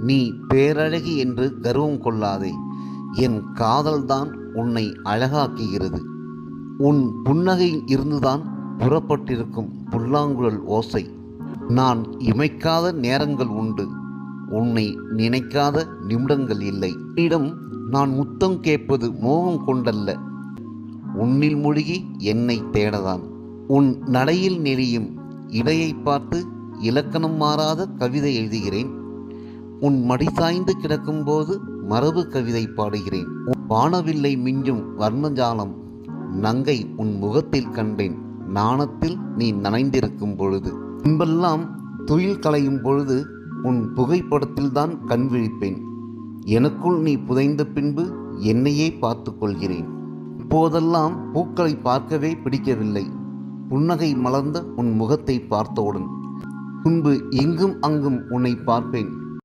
நீ பேரழகி என்று கர்வம் கொள்ளாதே. என் காதல்தான் உன்னை அழகாக்குகிறது. உன் புன்னகையில் இருந்துதான் புறப்பட்டிருக்கும் புல்லாங்குழல் ஓசை. நான் இமைக்காத நேரங்கள் உண்டு. உன்னை நினைக்காத நிமிடங்கள் இல்லை. உன்னிடம் நான் முத்தம் கேட்பது மோகம் கொண்டல்ல, உன்னில் மூழ்கி என்னை தேடதான். உன் நடையில் நெளியும் இடையை பார்த்து இலக்கணம் மாறாத கவிதை எழுதுகிறேன். உன் மடி சாய்ந்து கிடக்கும்போது மரபு கவிதை பாடுகிறேன். வானவில்லை மிஞ்சும் வர்ணஜாலம் நங்கை உன் முகத்தில் கண்டேன். நாணத்தில் நீ நனைந்திருக்கும் பொழுது, முன்பெல்லாம் துயில் களையும் பொழுது உன் புகைப்படத்தில்தான் கண் விழிப்பேன். எனக்குள் நீ புதைந்த பின்பு என்னையே பார்த்து கொள்கிறேன். இப்போதெல்லாம் பூக்களை பார்க்கவே பிடிக்கவில்லை. புன்னகை மலர்ந்த உன் முகத்தை பார்த்தவுடன் முன்பு எங்கும் அங்கும் உன்னை பார்ப்பேன்.